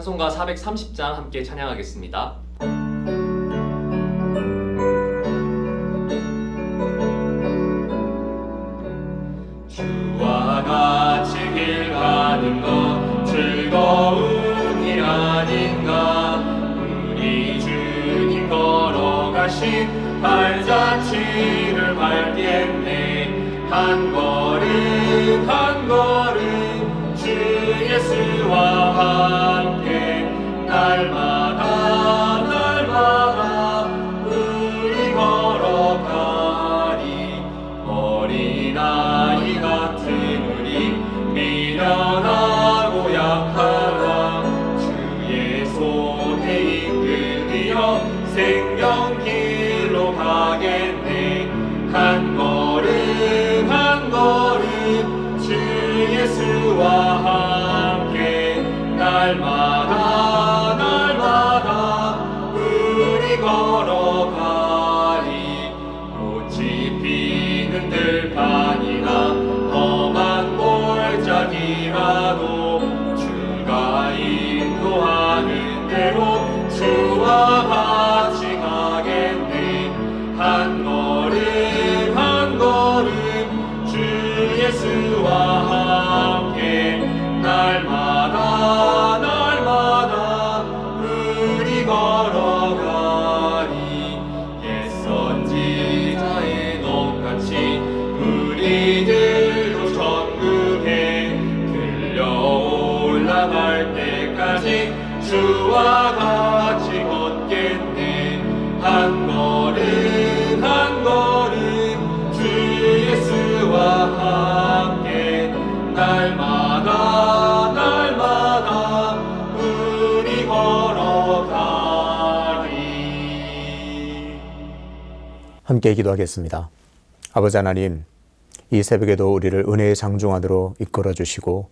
찬송가 430장 함께 찬양하겠습니다. 주와 같이 길 가는 것 즐거운 일 아닌가. 우리 주님 걸어가신 발자취를 밟겠네. 한 걸음 한 걸음 주 예수와 함께 날마다 날마다 우리 걸어가리. 어린아이 같은 우리 미련하고 약하다 주의 손에 이끌리어 생명길로 가겠네. 한 걸음 한 걸음 주 예수와 함께 날마다 날마다 우리 걸어가리. 꽃이 피는 들판이나 험한 골짜기라도 주가 인도하는 대로 주와 같이 가겠네. 한 걸음 한 걸음 주 예수와 함께 날마다 날마다 우리 걸어가리. 옛 선지자의 돛같이 우리들도 천국에 들려 올라갈 때까지 주와 같이 걷겠네. 한 걸음 한 걸음 주 예수와 함께 날마다 날마다 우리 걸어가리. 함께 기도하겠습니다. 아버지 하나님, 이 새벽에도 우리를 은혜의 장중 안으로 이끌어 주시고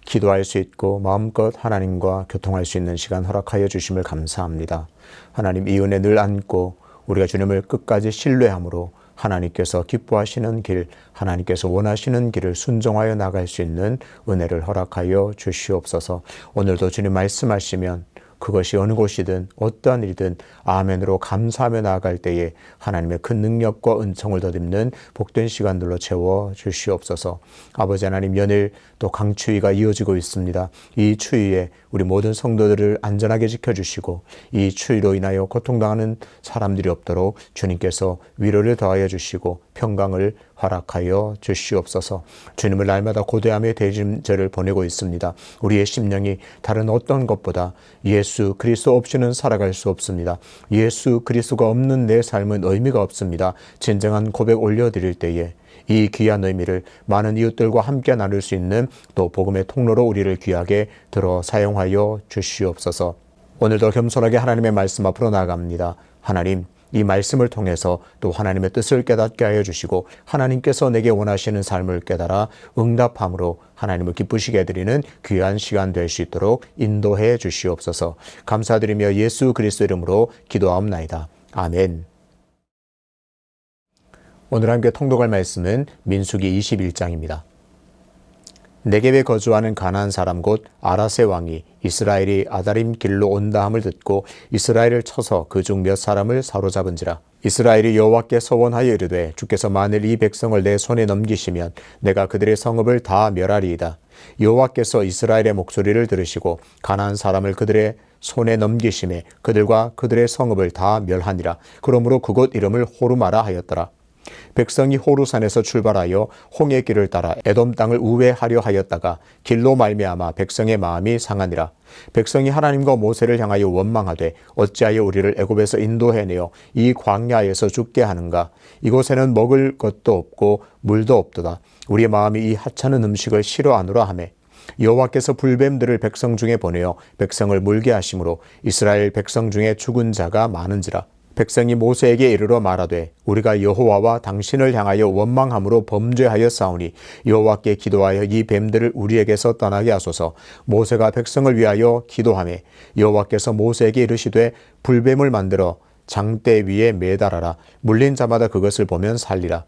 기도할 수 있고 마음껏 하나님과 교통할 수 있는 시간 허락하여 주심을 감사합니다. 하나님, 이 은혜 늘 안고 우리가 주님을 끝까지 신뢰함으로 하나님께서 기뻐하시는 길, 하나님께서 원하시는 길을 순종하여 나갈 수 있는 은혜를 허락하여 주시옵소서. 오늘도 주님 말씀하시면 그것이 어느 곳이든 어떠한 일이든 아멘으로 감사하며 나아갈 때에 하나님의 큰 능력과 은총을 덧입는 복된 시간들로 채워 주시옵소서. 아버지 하나님, 연일 또 강추위가 이어지고 있습니다. 이 추위에 우리 모든 성도들을 안전하게 지켜주시고 이 추위로 인하여 고통당하는 사람들이 없도록 주님께서 위로를 더하여 주시고 평강을 허락하여 주시옵소서. 주님을 날마다 고대함의 대짐절을 보내고 있습니다. 우리의 심령이 다른 어떤 것보다 예수 그리스도 없이는 살아갈 수 없습니다. 예수 그리스도가 없는 내 삶은 의미가 없습니다. 진정한 고백 올려드릴 때에 이 귀한 의미를 많은 이웃들과 함께 나눌 수 있는 또 복음의 통로로 우리를 귀하게 들어 사용하여 주시옵소서. 오늘도 겸손하게 하나님의 말씀 앞으로 나아갑니다. 하나님, 이 말씀을 통해서 또 하나님의 뜻을 깨닫게 하여 주시고 하나님께서 내게 원하시는 삶을 깨달아 응답함으로 하나님을 기쁘시게 해드리는 귀한 시간 될 수 있도록 인도해 주시옵소서. 감사드리며 예수 그리스도 이름으로 기도하옵나이다. 아멘. 오늘 함께 통독할 말씀은 민수기 21장입니다. 네겝에 거주하는 가나안 사람 곧 아라세 왕이 이스라엘이 아다림 길로 온다함을 듣고 이스라엘을 쳐서 그중 몇 사람을 사로잡은지라. 이스라엘이 여호와께 서원하여 이르되 주께서 만일 이 백성을 내 손에 넘기시면 내가 그들의 성읍을 다 멸하리이다. 여호와께서 이스라엘의 목소리를 들으시고 가나안 사람을 그들의 손에 넘기심에 그들과 그들의 성읍을 다 멸하니라. 그러므로 그곳 이름을 호르마라 하였더라. 백성이 호르산에서 출발하여 홍해 길을 따라 에돔 땅을 우회하려 하였다가 길로 말미암아 백성의 마음이 상하니라. 백성이 하나님과 모세를 향하여 원망하되 어찌하여 우리를 애굽에서 인도해내어 이 광야에서 죽게 하는가. 이곳에는 먹을 것도 없고 물도 없도다. 우리의 마음이 이 하찮은 음식을 싫어하노라 하매 여호와께서 불뱀들을 백성 중에 보내어 백성을 물게 하심으로 이스라엘 백성 중에 죽은 자가 많은지라. 백성이 모세에게 이르러 말하되 우리가 여호와와 당신을 향하여 원망함으로 범죄하였사오니 여호와께 기도하여 이 뱀들을 우리에게서 떠나게 하소서. 모세가 백성을 위하여 기도하매 여호와께서 모세에게 이르시되 불뱀을 만들어 장대 위에 매달아라. 물린 자마다 그것을 보면 살리라.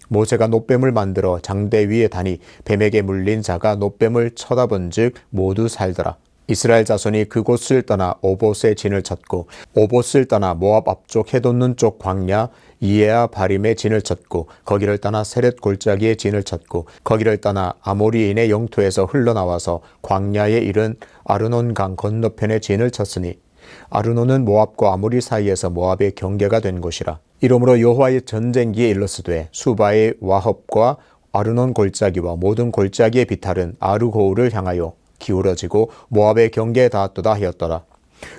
모세가 놋뱀을 만들어 장대 위에 다니 뱀에게 물린 자가 놋뱀을 쳐다본즉 모두 살더라. 이스라엘 자손이 그곳을 떠나 오봇에 진을 쳤고 오봇을 떠나 모압 앞쪽 해돋는 쪽 광야 이에아 바림에 진을 쳤고 거기를 떠나 세렛 골짜기에 진을 쳤고 거기를 떠나 아모리인의 영토에서 흘러나와서 광야에 이른 아르논 강 건너편에 진을 쳤으니 아르논은 모압과 아모리 사이에서 모압의 경계가 된 곳이라. 이러므로 여호와의 전쟁기에 일렀으되 수바의 와헙과 아르논 골짜기와 모든 골짜기의 비탈은 아르고우를 향하여 기울어지고 모압의 경계에 닿았도다 하였더라.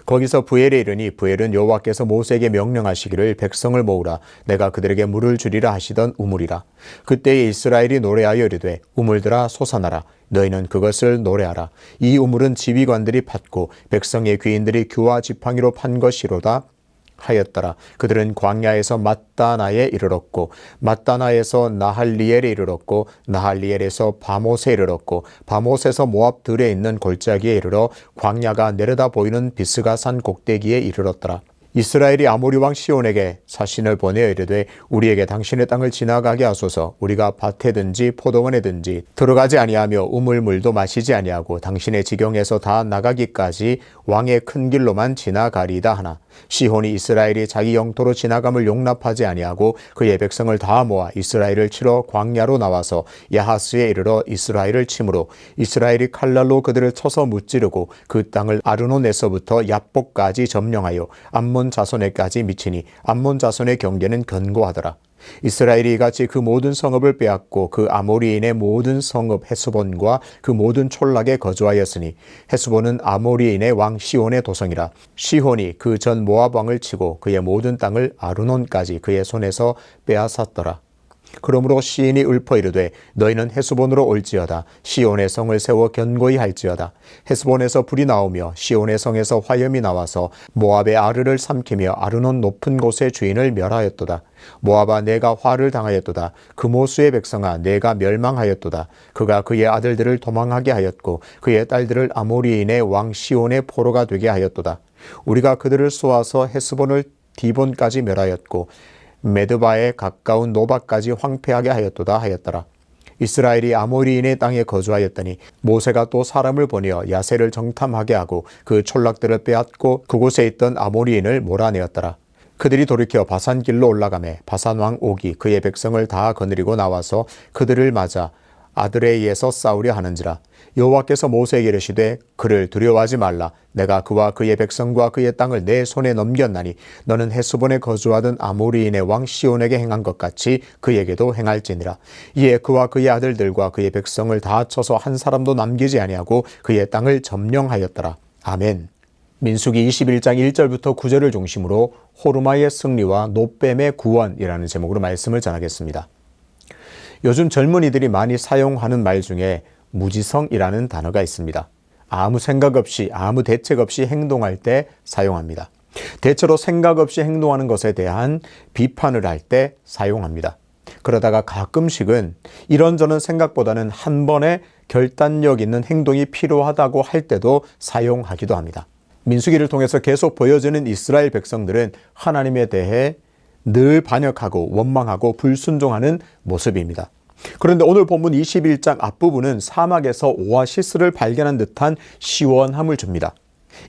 거기서 부엘에 이르니 부엘은 여호와께서 모세에게 명령하시기를 백성을 모으라 내가 그들에게 물을 주리라 하시던 우물이라. 그때에 이스라엘이 노래하여 이르되 우물들아 솟아나라 너희는 그것을 노래하라. 이 우물은 지휘관들이 팠고 백성의 귀인들이 규와 지팡이로 판 것이로다 하였더라. 그들은 광야에서 맛다나에 이르렀고 맛다나에서 나할리엘에 이르렀고 나할리엘에서 바못에 이르렀고 바못에서 모압 들에 있는 골짜기에 이르러 광야가 내려다 보이는 비스가 산 꼭대기에 이르렀더라. 이스라엘이 아모리 왕 시온에게 사신을 보내어 이르되 우리에게 당신의 땅을 지나가게 하소서. 우리가 밭에든지 포도원에든지 들어가지 아니하며 우물물도 마시지 아니하고 당신의 지경에서 다 나가기까지 왕의 큰 길로만 지나가리이다 하나 시온이 이스라엘이 자기 영토로 지나감을 용납하지 아니하고 그의 백성을 다 모아 이스라엘을 치러 광야로 나와서 야하스에 이르러 이스라엘을 치므로 이스라엘이 칼날로 그들을 쳐서 무찌르고 그 땅을 아르논에서부터 얍복까지 점령하여 암몬 자손에까지 미치니 암몬 자손의 경계는 견고하더라. 이스라엘이 이같이 그 모든 성읍을 빼앗고 그 아모리인의 모든 성읍 헤스본과 그 모든 촌락에 거주하였으니 헤스본은 아모리인의 왕 시온의 도성이라. 시온이 그 전 모압 왕을 치고 그의 모든 땅을 아르논까지 그의 손에서 빼앗았더라. 그러므로 시인이 읊어 이르되 너희는 헤스본으로 올지어다. 시온의 성을 세워 견고히 할지어다. 헤스본에서 불이 나오며 시온의 성에서 화염이 나와서 모압의 아르를 삼키며 아르논 높은 곳의 주인을 멸하였도다. 모압아 내가 화를 당하였도다. 그모수의 백성아 내가 멸망하였도다. 그가 그의 아들들을 도망하게 하였고 그의 딸들을 아모리인의 왕 시온의 포로가 되게 하였도다. 우리가 그들을 쏘아서 헤스본을 디본까지 멸하였고 메드바에 가까운 노바까지 황폐하게 하였도다 하였더라. 이스라엘이 아모리인의 땅에 거주하였더니 모세가 또 사람을 보내어 야세를 정탐하게 하고 그 촌락들을 빼앗고 그곳에 있던 아모리인을 몰아내었더라. 그들이 돌이켜 바산길로 올라가매 바산 왕 옥이 그의 백성을 다 거느리고 나와서 그들을 맞아 아드레이에서 싸우려 하는지라. 여호와께서 모세에게 이르시되 그를 두려워하지 말라. 내가 그와 그의 백성과 그의 땅을 내 손에 넘겼나니 너는 헤스본에 거주하던 아모리인의 왕 시온에게 행한 것 같이 그에게도 행할지니라. 이에 그와 그의 아들들과 그의 백성을 다 쳐서 한 사람도 남기지 아니하고 그의 땅을 점령하였더라. 아멘. 민수기 21장 1절부터 9절을 중심으로 호르마의 승리와 노뱀의 구원이라는 제목으로 말씀을 전하겠습니다. 요즘 젊은이들이 많이 사용하는 말 중에 무지성이라는 단어가 있습니다. 아무 생각 없이 아무 대책 없이 행동할 때 사용합니다. 대체로 생각 없이 행동하는 것에 대한 비판을 할 때 사용합니다. 그러다가 가끔씩은 이런저런 생각보다는 한 번에 결단력 있는 행동이 필요하다고 할 때도 사용하기도 합니다. 민수기를 통해서 계속 보여지는 이스라엘 백성들은 하나님에 대해 늘 반역하고 원망하고 불순종하는 모습입니다. 그런데 오늘 본문 21장 앞부분은 사막에서 오아시스를 발견한 듯한 시원함을 줍니다.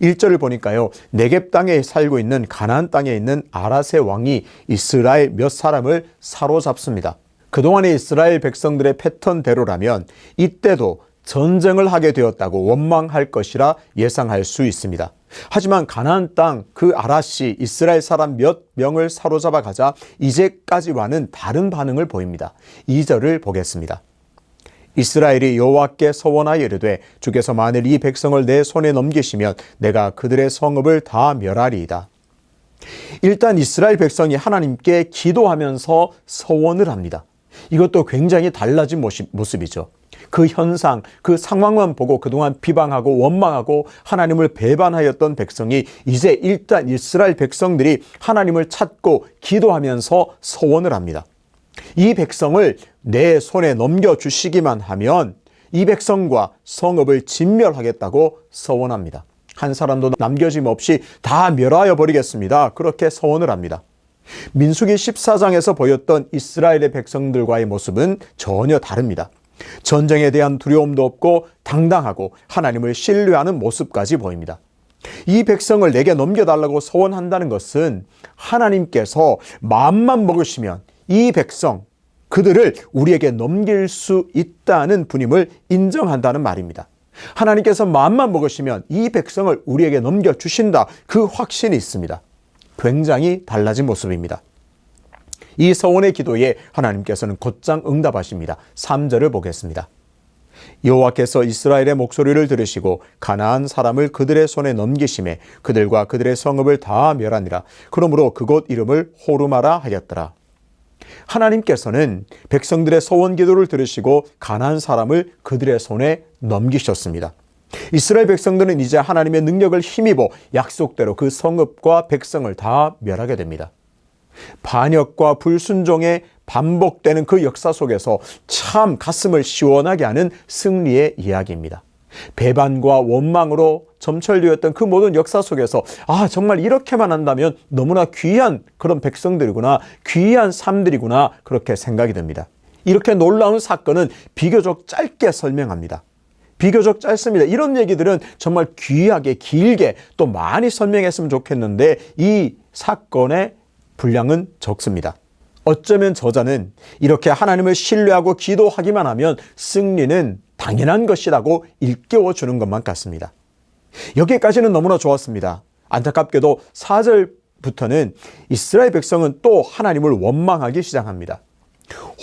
1절을 보니까요, 네겝 땅에 살고 있는 가나안 땅에 있는 아랏의 왕이 이스라엘 몇 사람을 사로잡습니다. 그동안의 이스라엘 백성들의 패턴대로라면 이때도 전쟁을 하게 되었다고 원망할 것이라 예상할 수 있습니다. 하지만 가나안 땅 그 아랏이 이스라엘 사람 몇 명을 사로잡아 가자 이제까지와는 다른 반응을 보입니다. 2절을 보겠습니다. 이스라엘이 여호와께 서원하여 이르되 주께서 만일 이 백성을 내 손에 넘기시면 내가 그들의 성읍을 다 멸하리이다. 일단 이스라엘 백성이 하나님께 기도하면서 서원을 합니다. 이것도 굉장히 달라진 모습이죠. 그 현상, 그 상황만 보고 그동안 비방하고 원망하고 하나님을 배반하였던 백성이 이제 일단 이스라엘 백성들이 하나님을 찾고 기도하면서 서원을 합니다. 이 백성을 내 손에 넘겨주시기만 하면 이 백성과 성읍을 진멸하겠다고 서원합니다. 한 사람도 남겨짐 없이 다 멸하여 버리겠습니다. 그렇게 서원을 합니다. 민수기 14장에서 보였던 이스라엘의 백성들과의 모습은 전혀 다릅니다. 전쟁에 대한 두려움도 없고 당당하고 하나님을 신뢰하는 모습까지 보입니다. 이 백성을 내게 넘겨달라고 소원한다는 것은 하나님께서 마음만 먹으시면 이 백성, 그들을 우리에게 넘길 수 있다는 분임을 인정한다는 말입니다. 하나님께서 마음만 먹으시면 이 백성을 우리에게 넘겨주신다, 그 확신이 있습니다. 굉장히 달라진 모습입니다. 이 서원의 기도에 하나님께서는 곧장 응답하십니다. 3절을 보겠습니다. 여호와께서 이스라엘의 목소리를 들으시고 가나안 사람을 그들의 손에 넘기심에 그들과 그들의 성읍을 다 멸하니라. 그러므로 그곳 이름을 호르마라 하였더라. 하나님께서는 백성들의 소원 기도를 들으시고 가나안 사람을 그들의 손에 넘기셨습니다. 이스라엘 백성들은 이제 하나님의 능력을 힘입어 약속대로 그 성읍과 백성을 다 멸하게 됩니다. 반역과 불순종의 반복되는 그 역사 속에서 참 가슴을 시원하게 하는 승리의 이야기입니다. 배반과 원망으로 점철되었던 그 모든 역사 속에서 정말 이렇게만 한다면 너무나 귀한 그런 백성들이구나, 귀한 삶들이구나, 그렇게 생각이 듭니다. 이렇게 놀라운 사건은 비교적 짧게 설명합니다. 비교적 짧습니다. 이런 얘기들은 정말 귀하게 길게 또 많이 설명했으면 좋겠는데 이 사건의 분량은 적습니다. 어쩌면 저자는 이렇게 하나님을 신뢰하고 기도하기만 하면 승리는 당연한 것이라고 일깨워주는 것만 같습니다. 여기까지는 너무나 좋았습니다. 안타깝게도 4절부터는 이스라엘 백성은 또 하나님을 원망하기 시작합니다.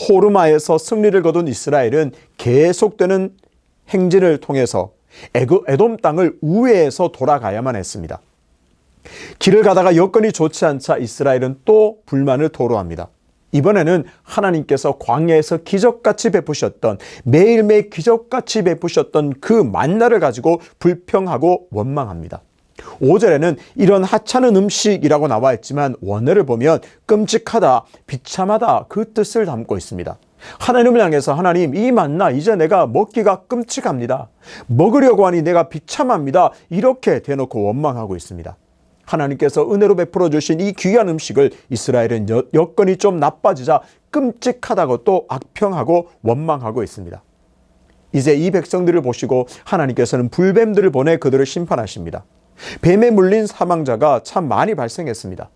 호르마에서 승리를 거둔 이스라엘은 계속되는 행진을 통해서 에돔 땅을 우회해서 돌아가야만 했습니다. 길을 가다가 여건이 좋지 않자 이스라엘은 또 불만을 토로합니다. 이번에는 하나님께서 광야에서 기적같이 베푸셨던, 매일매일 기적같이 베푸셨던 그 만나를 가지고 불평하고 원망합니다. 5절에는 이런 하찮은 음식이라고 나와 있지만 원어를 보면 끔찍하다, 비참하다, 그 뜻을 담고 있습니다. 하나님을 향해서 하나님, 이 만나 이제 내가 먹기가 끔찍합니다. 먹으려고 하니 내가 비참합니다. 이렇게 대놓고 원망하고 있습니다. 하나님께서 은혜로 베풀어 주신 이 귀한 음식을 이스라엘은 여건이 좀 나빠지자 끔찍하다고 또 악평하고 원망하고 있습니다. 이제 이 백성들을 보시고 하나님께서는 불뱀들을 보내 그들을 심판하십니다. 뱀에 물린 사망자가 참 많이 발생했습니다.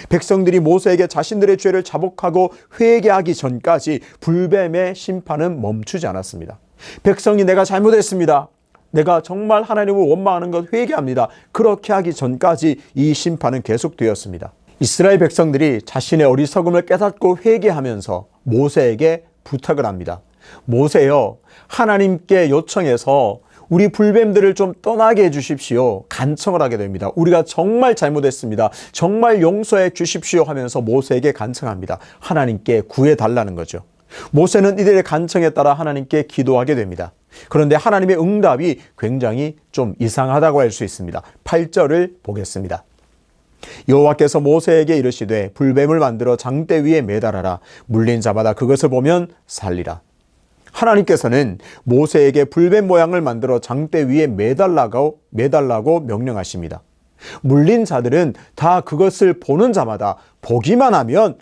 백성들이 모세에게 자신들의 죄를 자복하고 회개하기 전까지 불뱀의 심판은 멈추지 않았습니다. 백성이 내가 잘못했습니다, 내가 정말 하나님을 원망하는 것 회개합니다, 그렇게 하기 전까지 이 심판은 계속되었습니다. 이스라엘 백성들이 자신의 어리석음을 깨닫고 회개하면서 모세에게 부탁을 합니다. 모세여, 하나님께 요청해서 우리 불뱀들을 좀 떠나게 해주십시오. 간청을 하게 됩니다. 우리가 정말 잘못했습니다, 정말 용서해 주십시오 하면서 모세에게 간청합니다. 하나님께 구해달라는 거죠. 모세는 이들의 간청에 따라 하나님께 기도하게 됩니다. 그런데 하나님의 응답이 굉장히 좀 이상하다고 할 수 있습니다. 8절을 보겠습니다. 여호와께서 모세에게 이르시되 불뱀을 만들어 장대 위에 매달아라. 물린 자마다 그것을 보면 살리라. 하나님께서는 모세에게 불뱀 모양을 만들어 장대 위에 매달라고 명령하십니다. 물린 자들은 다 그것을 보는 자마다 보기만 하면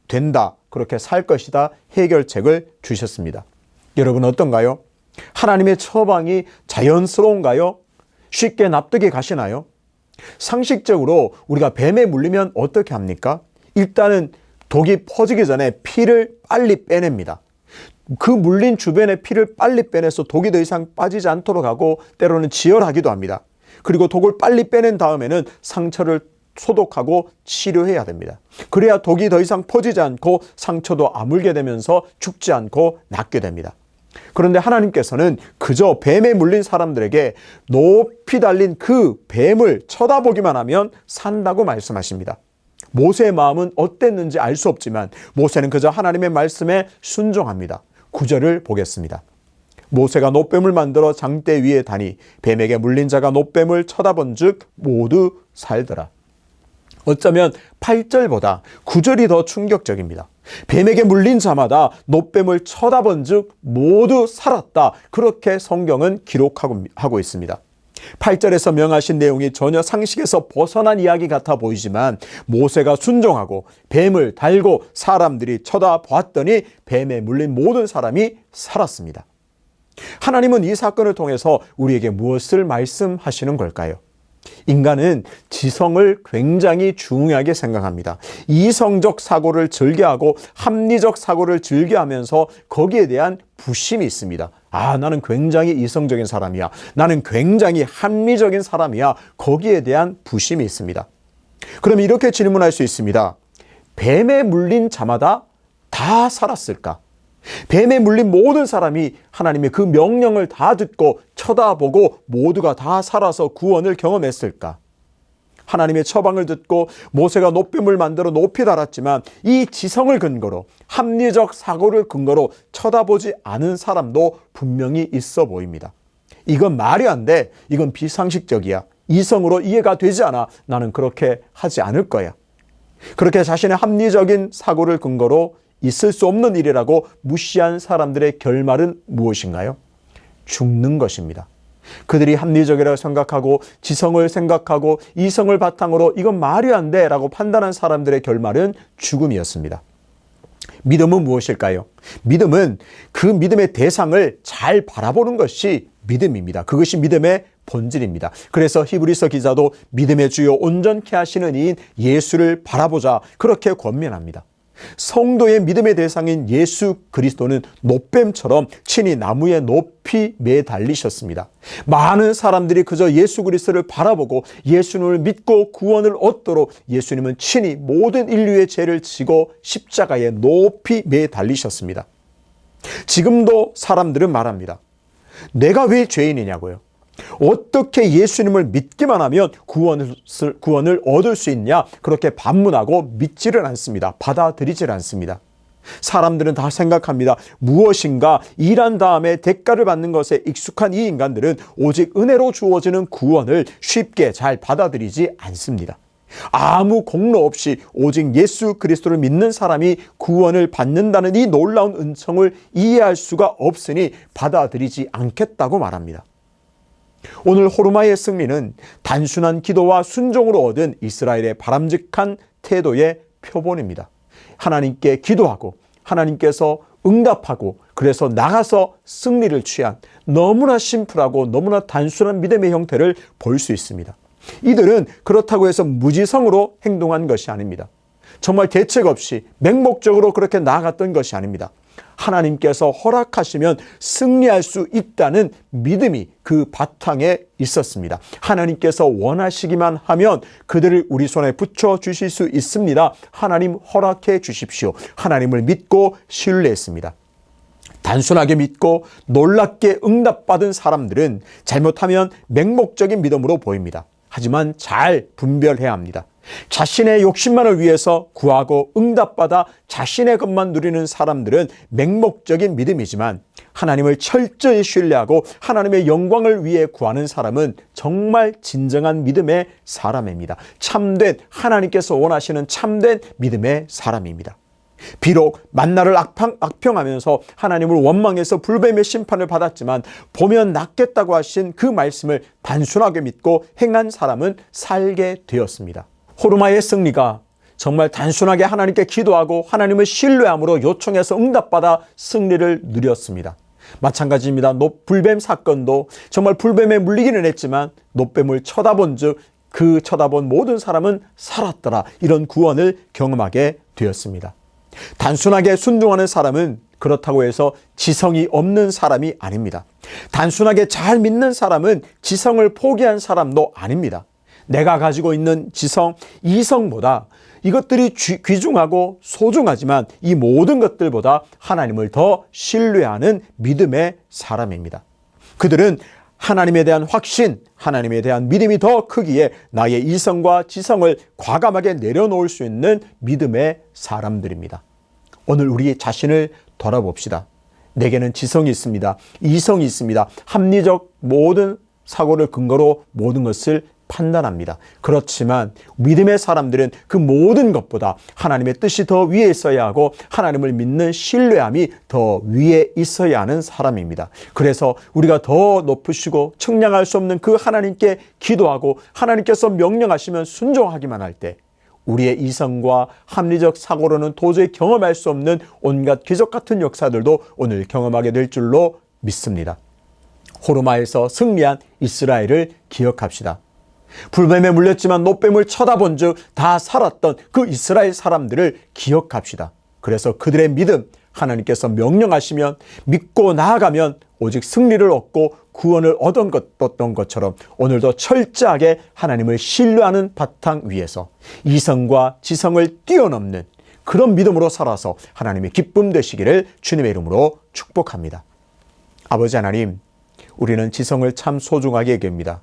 된다, 그렇게 살 것이다, 해결책을 주셨습니다. 여러분 어떤가요? 하나님의 처방이 자연스러운가요? 쉽게 납득이 가시나요? 상식적으로 우리가 뱀에 물리면 어떻게 합니까? 일단은 독이 퍼지기 전에 피를 빨리 빼냅니다. 그 물린 주변의 피를 빨리 빼내서 독이 더 이상 빠지지 않도록 하고 때로는 지혈하기도 합니다. 그리고 독을 빨리 빼낸 다음에는 상처를 소독하고 치료해야 됩니다. 그래야 독이 더 이상 퍼지지 않고 상처도 아물게 되면서 죽지 않고 낫게 됩니다. 그런데 하나님께서는 그저 뱀에 물린 사람들에게 높이 달린 그 뱀을 쳐다보기만 하면 산다고 말씀하십니다. 모세의 마음은 어땠는지 알 수 없지만 모세는 그저 하나님의 말씀에 순종합니다. 9절을 보겠습니다. 모세가 놋뱀을 만들어 장대 위에 다니 뱀에게 물린 자가 놋뱀을 쳐다본 즉 모두 살더라. 어쩌면 8절보다 9절이 더 충격적입니다. 뱀에게 물린 자마다 놋뱀을 쳐다본 즉 모두 살았다, 그렇게 성경은 기록하고 있습니다. 8절에서 명하신 내용이 전혀 상식에서 벗어난 이야기 같아 보이지만 모세가 순종하고 뱀을 달고 사람들이 쳐다봤더니 뱀에 물린 모든 사람이 살았습니다. 하나님은 이 사건을 통해서 우리에게 무엇을 말씀하시는 걸까요? 인간은 지성을 굉장히 중요하게 생각합니다. 이성적 사고를 즐겨하고 합리적 사고를 즐겨하면서 거기에 대한 부심이 있습니다. 나는 굉장히 이성적인 사람이야. 나는 굉장히 합리적인 사람이야. 거기에 대한 부심이 있습니다. 그럼 이렇게 질문할 수 있습니다. 뱀에 물린 자마다 다 살았을까? 뱀에 물린 모든 사람이 하나님의 그 명령을 다 듣고 쳐다보고 모두가 다 살아서 구원을 경험했을까? 하나님의 처방을 듣고 모세가 노뱀을 만들어 높이 달았지만 이 지성을 근거로 합리적 사고를 근거로 쳐다보지 않은 사람도 분명히 있어 보입니다. 이건 말이 안 돼. 이건 비상식적이야. 이성으로 이해가 되지 않아. 나는 그렇게 하지 않을 거야. 그렇게 자신의 합리적인 사고를 근거로 있을 수 없는 일이라고 무시한 사람들의 결말은 무엇인가요? 죽는 것입니다. 그들이 합리적이라고 생각하고 지성을 생각하고 이성을 바탕으로 이건 말이 안 돼 라고 판단한 사람들의 결말은 죽음이었습니다. 믿음은 무엇일까요? 믿음은 그 믿음의 대상을 잘 바라보는 것이 믿음입니다. 그것이 믿음의 본질입니다. 그래서 히브리서 기자도 믿음의 주요 온전케 하시는 이인 예수를 바라보자 그렇게 권면합니다. 성도의 믿음의 대상인 예수 그리스도는 노뱀처럼 친히 나무에 높이 매달리셨습니다. 많은 사람들이 그저 예수 그리스도를 바라보고 예수님을 믿고 구원을 얻도록 예수님은 친히 모든 인류의 죄를 지고 십자가에 높이 매달리셨습니다. 지금도 사람들은 말합니다. 내가 왜 죄인이냐고요. 어떻게 예수님을 믿기만 하면 구원을 얻을 수 있냐? 그렇게 반문하고 믿지를 않습니다. 받아들이질 않습니다. 사람들은 다 생각합니다. 무엇인가 일한 다음에 대가를 받는 것에 익숙한 이 인간들은 오직 은혜로 주어지는 구원을 쉽게 잘 받아들이지 않습니다. 아무 공로 없이 오직 예수 그리스도를 믿는 사람이 구원을 받는다는 이 놀라운 은총을 이해할 수가 없으니 받아들이지 않겠다고 말합니다. 오늘 호르마의 승리는 단순한 기도와 순종으로 얻은 이스라엘의 바람직한 태도의 표본입니다. 하나님께 기도하고 하나님께서 응답하고 그래서 나가서 승리를 취한 너무나 심플하고 너무나 단순한 믿음의 형태를 볼 수 있습니다. 이들은 그렇다고 해서 무지성으로 행동한 것이 아닙니다. 정말 대책 없이 맹목적으로 그렇게 나아갔던 것이 아닙니다. 하나님께서 허락하시면 승리할 수 있다는 믿음이 그 바탕에 있었습니다. 하나님께서 원하시기만 하면 그들을 우리 손에 붙여 주실 수 있습니다. 하나님 허락해 주십시오. 하나님을 믿고 신뢰했습니다. 단순하게 믿고 놀랍게 응답받은 사람들은 잘못하면 맹목적인 믿음으로 보입니다. 하지만 잘 분별해야 합니다. 자신의 욕심만을 위해서 구하고 응답받아 자신의 것만 누리는 사람들은 맹목적인 믿음이지만 하나님을 철저히 신뢰하고 하나님의 영광을 위해 구하는 사람은 정말 진정한 믿음의 사람입니다. 참된 하나님께서 원하시는 참된 믿음의 사람입니다. 비록 만나를 악평하면서 하나님을 원망해서 불뱀의 심판을 받았지만 보면 낫겠다고 하신 그 말씀을 단순하게 믿고 행한 사람은 살게 되었습니다. 호르마의 승리가 정말 단순하게 하나님께 기도하고 하나님을 신뢰함으로 요청해서 응답받아 승리를 누렸습니다. 마찬가지입니다. 불뱀 사건도 정말 불뱀에 물리기는 했지만 노뱀을 쳐다본 즉 그 쳐다본 모든 사람은 살았더라. 이런 구원을 경험하게 되었습니다. 단순하게 순종하는 사람은 그렇다고 해서 지성이 없는 사람이 아닙니다. 단순하게 잘 믿는 사람은 지성을 포기한 사람도 아닙니다. 내가 가지고 있는 지성, 이성보다 이것들이 귀중하고 소중하지만 이 모든 것들보다 하나님을 더 신뢰하는 믿음의 사람입니다. 그들은 하나님에 대한 확신, 하나님에 대한 믿음이 더 크기에 나의 이성과 지성을 과감하게 내려놓을 수 있는 믿음의 사람들입니다. 오늘 우리 자신을 돌아봅시다. 내게는 지성이 있습니다. 이성이 있습니다. 합리적 모든 사고를 근거로 모든 것을 판단합니다. 그렇지만 믿음의 사람들은 그 모든 것보다 하나님의 뜻이 더 위에 있어야 하고 하나님을 믿는 신뢰함이 더 위에 있어야 하는 사람입니다. 그래서 우리가 더 높으시고 측량할 수 없는 그 하나님께 기도하고 하나님께서 명령하시면 순종하기만 할 때 우리의 이성과 합리적 사고로는 도저히 경험할 수 없는 온갖 기적 같은 역사들도 오늘 경험하게 될 줄로 믿습니다. 호르마에서 승리한 이스라엘을 기억합시다. 불뱀에 물렸지만 노뱀을 쳐다본 즉 다 살았던 그 이스라엘 사람들을 기억합시다. 그래서 그들의 믿음, 하나님께서 명령하시면 믿고 나아가면 오직 승리를 얻고 구원을 얻었던 것처럼 오늘도 철저하게 하나님을 신뢰하는 바탕 위에서 이성과 지성을 뛰어넘는 그런 믿음으로 살아서 하나님의 기쁨 되시기를 주님의 이름으로 축복합니다. 아버지 하나님, 우리는 지성을 참 소중하게 여깁니다.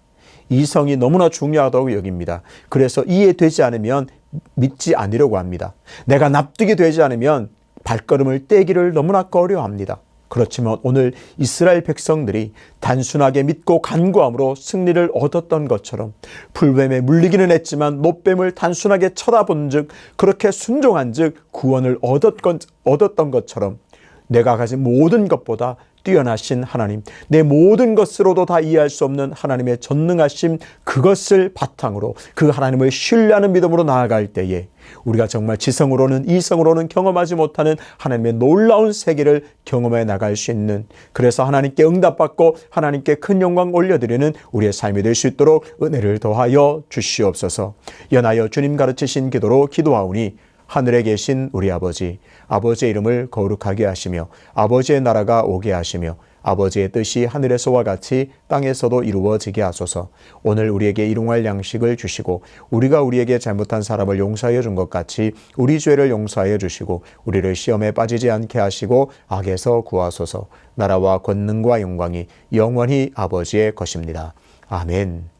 이성이 너무나 중요하다고 여깁니다. 그래서 이해되지 않으면 믿지 않으려고 합니다. 내가 납득이 되지 않으면 발걸음을 떼기를 너무나 꺼려합니다. 그렇지만 오늘 이스라엘 백성들이 단순하게 믿고 간구함으로 승리를 얻었던 것처럼 불뱀에 물리기는 했지만 노뱀을 단순하게 쳐다본 즉 그렇게 순종한 즉 구원을 얻었던 것처럼 내가 가진 모든 것보다 뛰어나신 하나님, 내 모든 것으로도 다 이해할 수 없는 하나님의 전능하심, 그것을 바탕으로 그 하나님을 신뢰하는 믿음으로 나아갈 때에 우리가 정말 지성으로는 이성으로는 경험하지 못하는 하나님의 놀라운 세계를 경험해 나갈 수 있는, 그래서 하나님께 응답받고 하나님께 큰 영광 올려드리는 우리의 삶이 될 수 있도록 은혜를 더하여 주시옵소서. 연하여 주님 가르치신 기도로 기도하오니 하늘에 계신 우리 아버지, 아버지의 이름을 거룩하게 하시며 아버지의 나라가 오게 하시며 아버지의 뜻이 하늘에서와 같이 땅에서도 이루어지게 하소서. 오늘 우리에게 일용할 양식을 주시고 우리가 우리에게 잘못한 사람을 용서하여 준 것 같이 우리 죄를 용서하여 주시고 우리를 시험에 빠지지 않게 하시고 악에서 구하소서. 나라와 권능과 영광이 영원히 아버지의 것입니다. 아멘.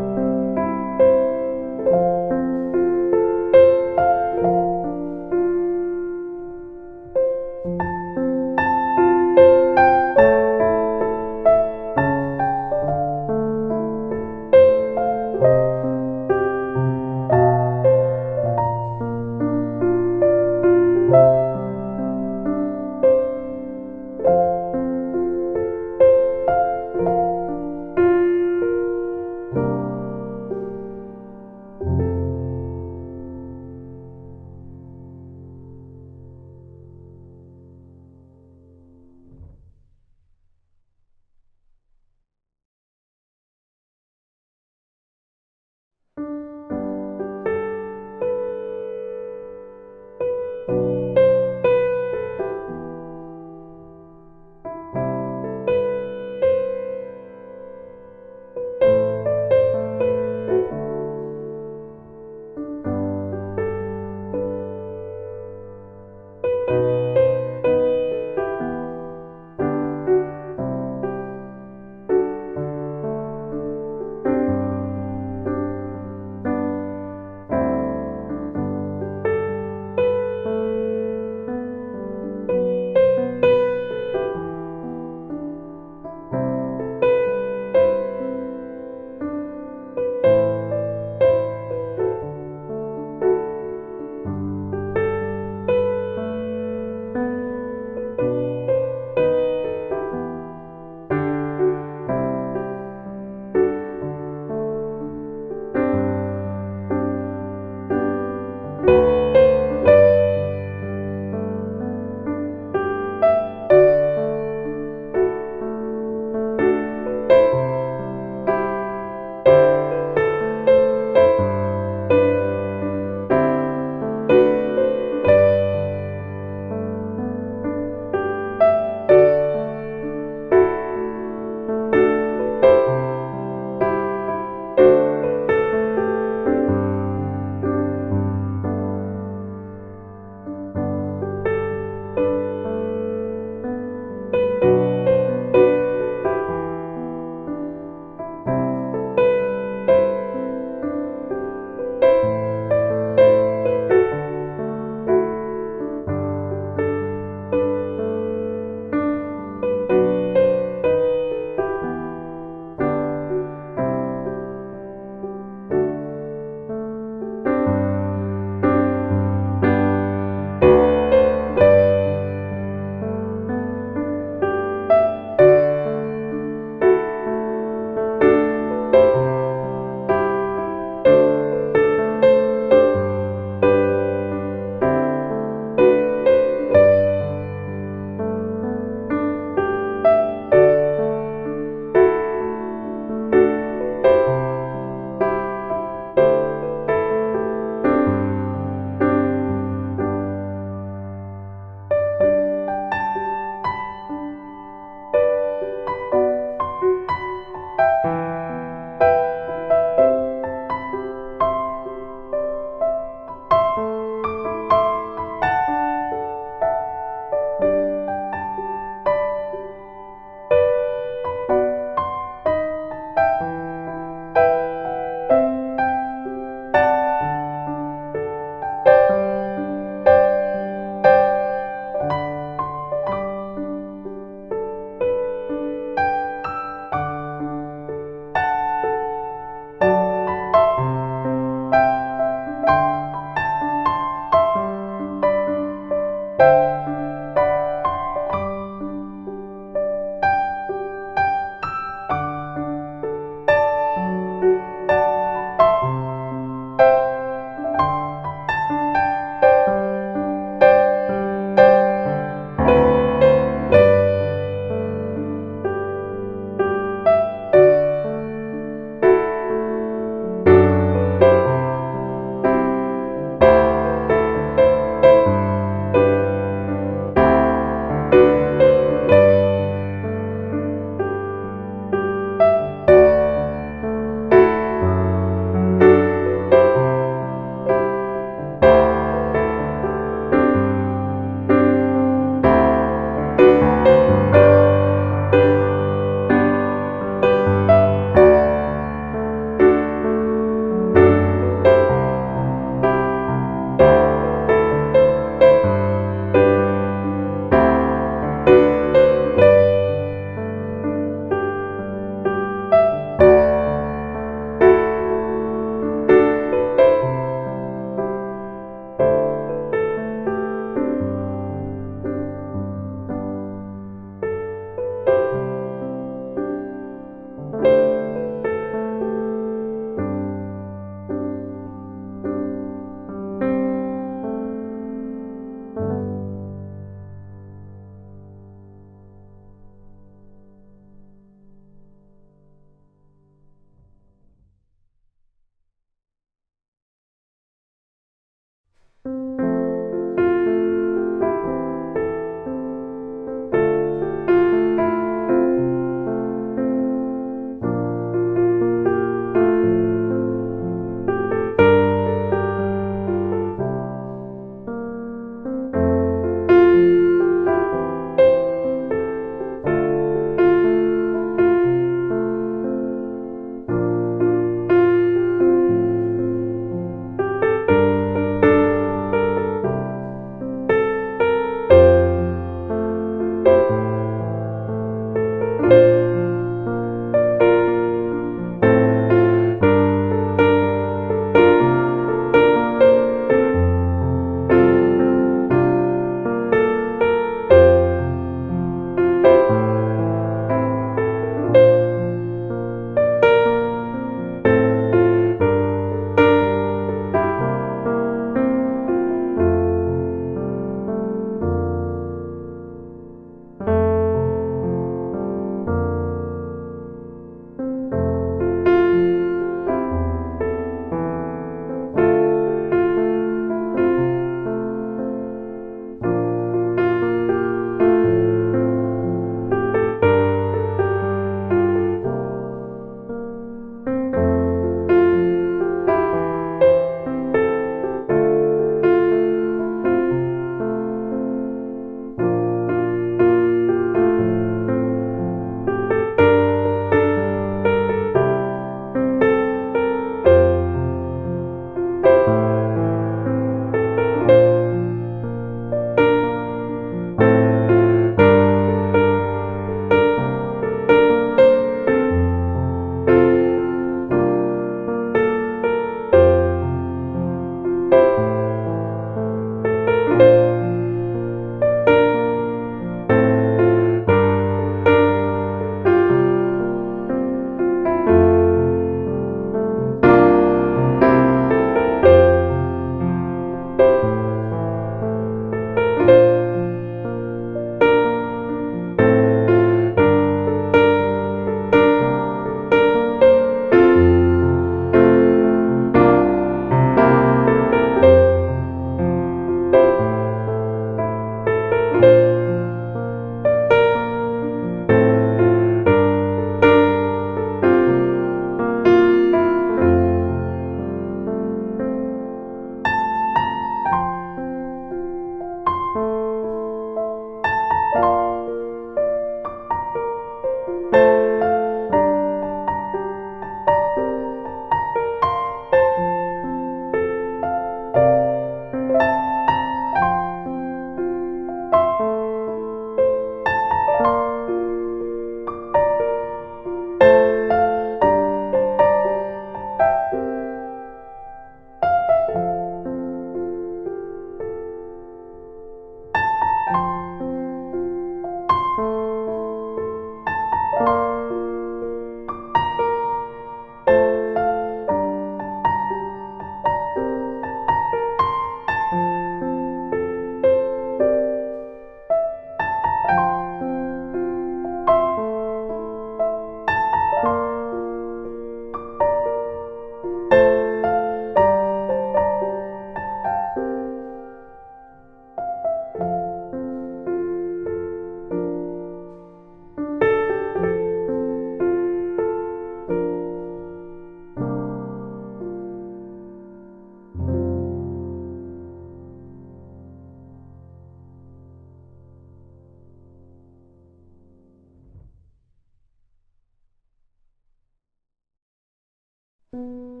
주